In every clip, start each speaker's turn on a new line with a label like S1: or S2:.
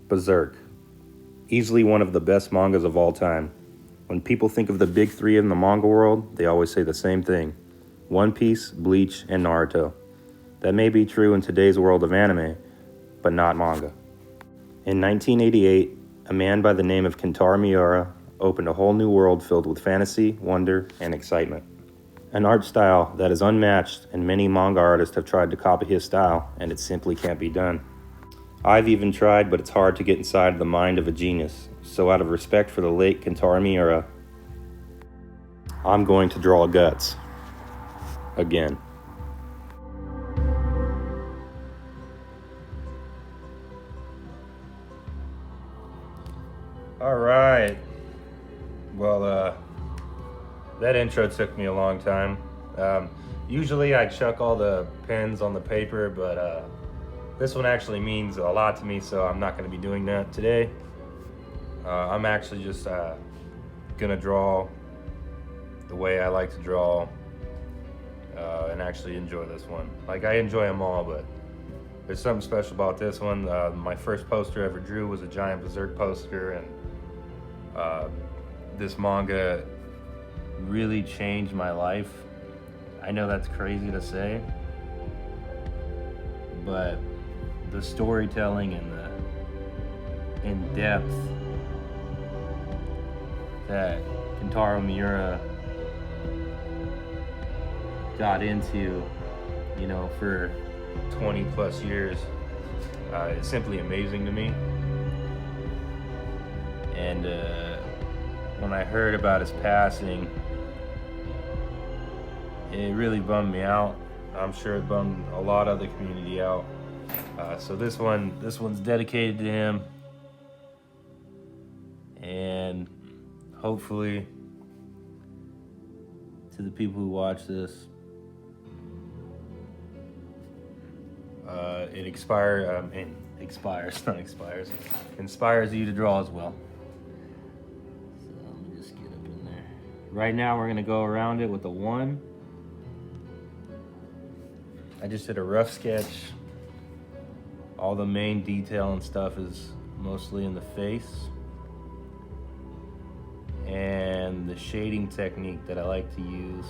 S1: Berserk. Easily one of the best mangas of all time. When people think of the big three in the manga world, they always say the same thing. One Piece, Bleach, and Naruto. That may be true in today's world of anime, but not manga. In 1988, a man by the name of Kentaro Miura opened a whole new world filled with fantasy, wonder, and excitement. An art style that is unmatched, and many manga artists have tried to copy his style, and it simply can't be done. I've even tried, but it's hard to get inside the mind of a genius. So out of respect for the late Kentaro Miura, I'm going to draw guts. Again. All right. Well, that intro took me a long time. Usually I chuck all the pens on the paper, but this one actually means a lot to me, so I'm not going to be doing that today. I'm actually just going to draw the way I like to draw and actually enjoy this one. Like, I enjoy them all, but there's something special about this one. My first poster I ever drew was a giant berserk poster, and this manga really changed my life. I know that's crazy to say, but the storytelling and the in-depth that Kentaro Miura got into, for 20 plus years, is simply amazing to me. And when I heard about his passing, it really bummed me out. I'm sure it bummed a lot of the community out. So this one's dedicated to him, and hopefully to the people who watch this, it inspires you to draw as well. So let me just get up in there. Right now we're gonna go around it with a 1. I just did a rough sketch. All the main detail and stuff is mostly in the face. And the shading technique that I like to use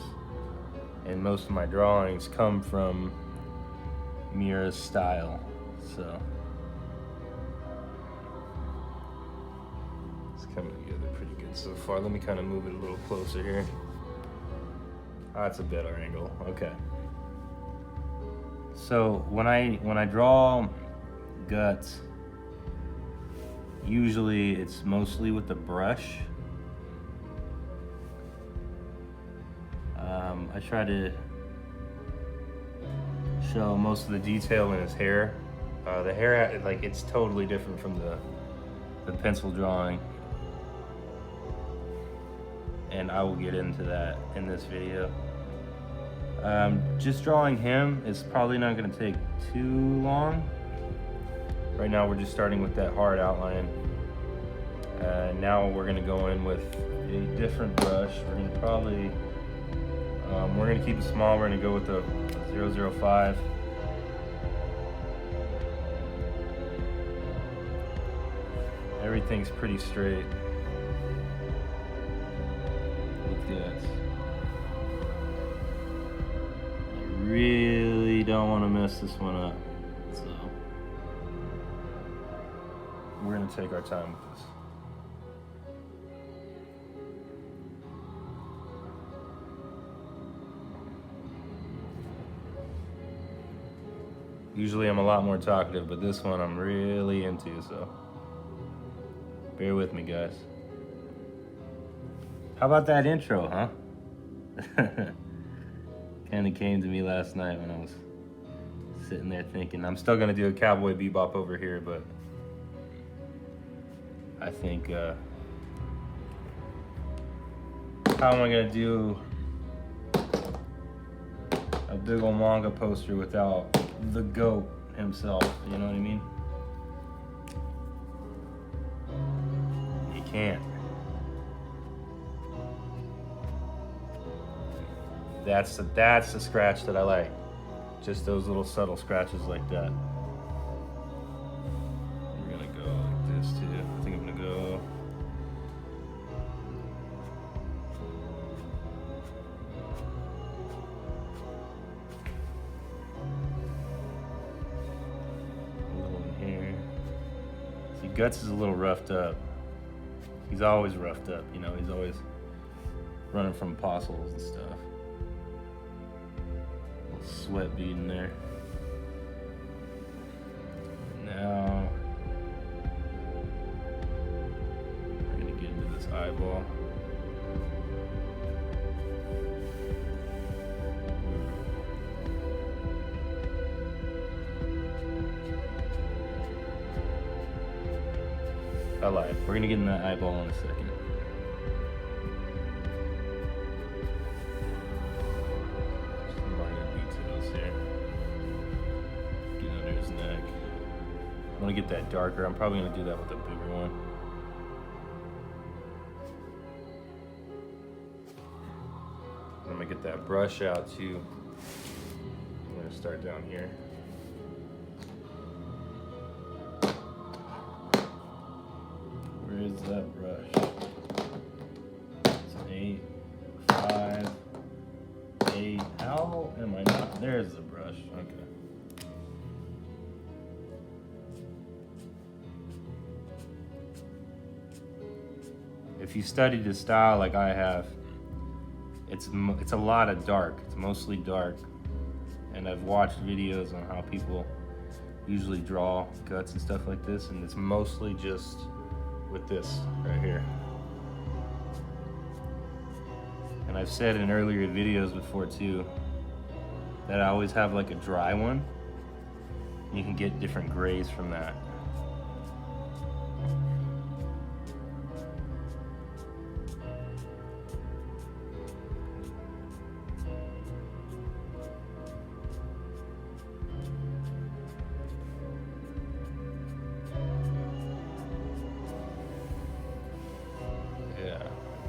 S1: in most of my drawings come from Miura's style. So it's coming together pretty good so far. Let me kind of move it a little closer here. That's a better angle. Okay. So when I draw guts, usually it's mostly with the brush. I try to show most of the detail in his hair. The hair, it's totally different from the pencil drawing, and I will get into that in this video. Just drawing him is probably not going to take too long. Right now we're just starting with that hard outline. Now we're going to go in with a different brush. We're going to keep it small. We're going to go with the 005. Everything's pretty straight with guts. I really don't want to mess this one up, so we're going to take our time with this. Usually I'm a lot more talkative, but this one I'm really into, so bear with me, guys. How about that intro, huh? Kind of came to me last night when I was sitting there thinking. I'm still gonna do a Cowboy Bebop over here, but I think, how am I gonna do a big old manga poster without the GOAT himself, you know what I mean? You can't. That's the scratch that I like. Just those little subtle scratches like that. We're gonna go like Guts is a little roughed up. He's always roughed up, you know, he's always running from apostles and stuff. A little sweat beading there. Now we're gonna get into this eyeball. I lied. We're gonna get in that eyeball in a second. Some minor details here. Get under his neck. I want to get that darker. I'm probably gonna do that with a bigger one. I'm gonna get that brush out too. I'm gonna start down here. Where is that brush? It's an 8, 5, 8. How am I not? There's the brush. Okay. If you studied his style like I have, it's a lot of dark. It's mostly dark, and I've watched videos on how people usually draw Guts and stuff like this, and it's mostly just with this right here. And I've said in earlier videos before too that I always have like a dry one. You can get different grays from that.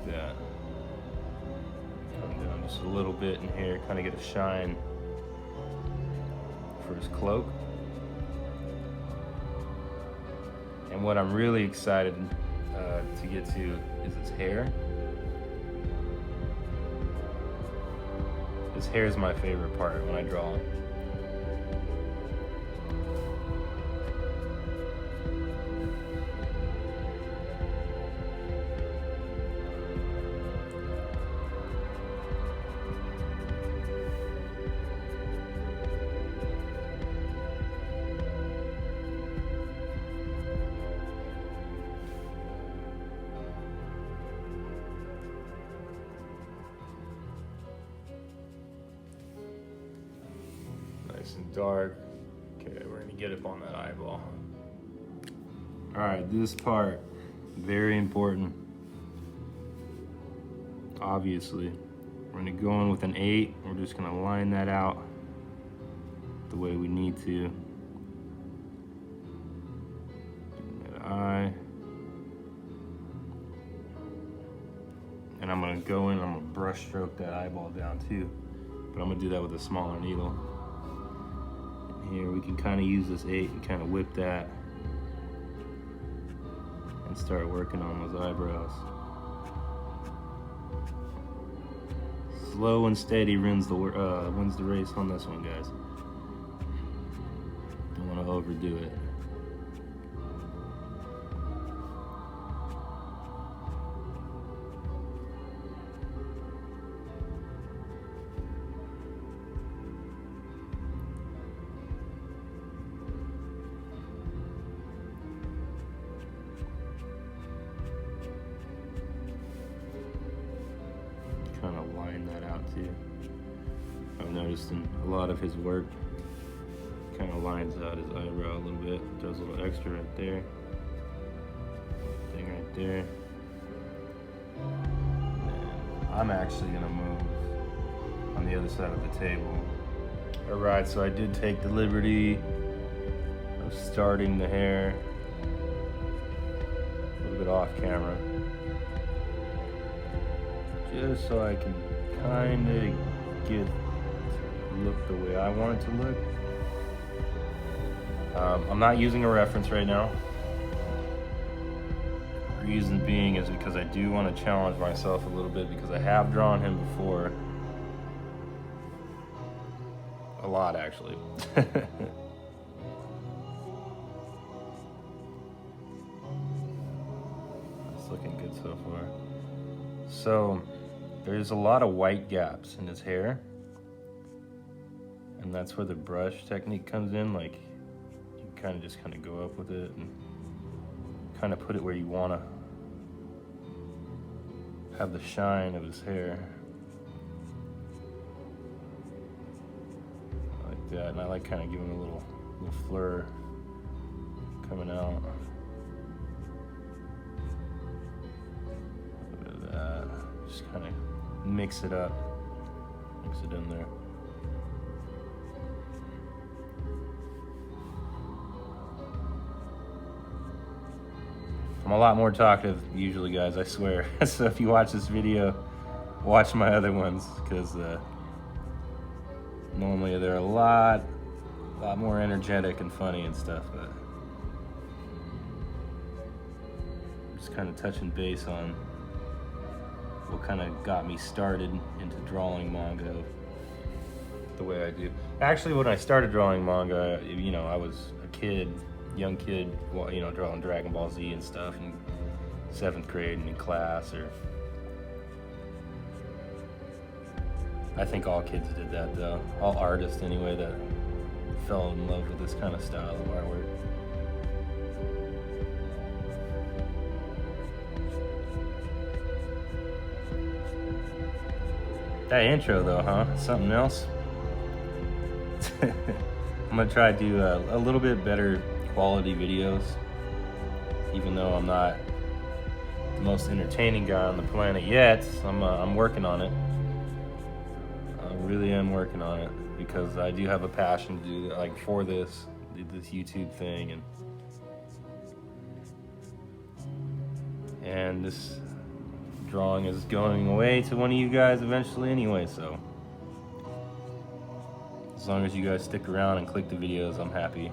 S1: That. Come down just a little bit in here, kind of get a shine for his cloak. And what I'm really excited to get to is his hair. His hair is my favorite part when I draw him. Nice and dark. Okay, we're gonna get up on that eyeball. All right, this part, very important. Obviously, we're gonna go in with an 8. We're just gonna line that out the way we need to. That eye. And I'm gonna go in, I'm gonna brush stroke that eyeball down too. But I'm gonna do that with a smaller needle. Here we can kind of use this 8 and kind of whip that and start working on those eyebrows. Slow and steady wins the race on this one, guys. Don't want to overdo it. Kind of line that out too. I've noticed in a lot of his work, kind of lines out his eyebrow a little bit, does a little extra right there, thing right there. And I'm actually gonna move on the other side of the table. All right, so I did take the liberty of starting the hair a little bit off camera, just so I can kind of get look the way I want it to look. I'm not using a reference right now. The reason being is because I do want to challenge myself a little bit, because I have drawn him before. A lot, actually. looking good so far. So there's a lot of white gaps in his hair, and that's where the brush technique comes in. Like, you kind of go up with it and kind of put it where you want to have the shine of his hair, like that. And I like kind of giving a little fleur coming out. Look at that. Just kind of mix it up, mix it in there. I'm a lot more talkative usually, guys, I swear. So if you watch this video, watch my other ones, because normally they're a lot more energetic and funny and stuff, but I'm just kind of touching base on what kind of got me started into drawing manga the way I do. Actually, when I started drawing manga, you know, I was a young kid, you know, drawing Dragon Ball Z and stuff in 7th grade and in class. Or I think all kids did that, though. All artists, anyway, that fell in love with this kind of style of artwork. That intro, though, huh? Something else? I'm gonna try to do a little bit better quality videos, even though I'm not the most entertaining guy on the planet yet. I'm working on it. I really am working on it, because I do have a passion to do, like, for this YouTube thing, and this drawing is going away to one of you guys eventually anyway, so as long as you guys stick around and click the videos, I'm happy.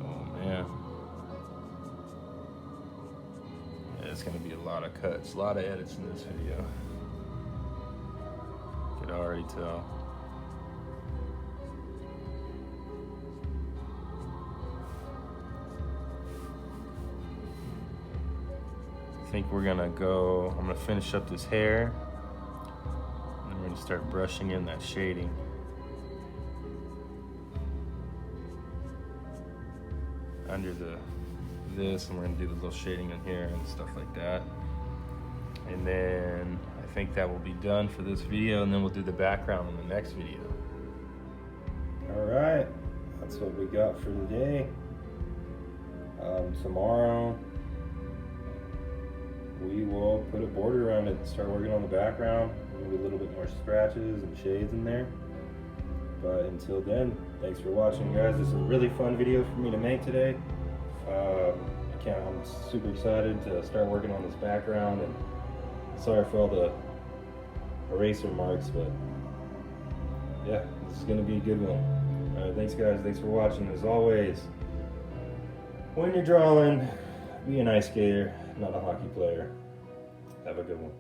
S1: Oh man. Yeah, it's gonna be a lot of cuts, a lot of edits in this video. I could already tell. I think we're gonna go, I'm gonna finish up this hair, and then we're gonna start brushing in that shading. Under this, and we're gonna do the little shading in here and stuff like that. And then I think that will be done for this video, and then we'll do the background in the next video. All right, that's what we got for today. Tomorrow, we will put a border around it and start working on the background. Maybe a little bit more scratches and shades in there. But until then, thanks for watching, guys. This is a really fun video for me to make today. I'm super excited to start working on this background, and sorry for all the eraser marks, but yeah, this is gonna be a good one. All right, thanks, guys. Thanks for watching. As always, when you're drawing, be an ice skater, not a hockey player. Have a good one.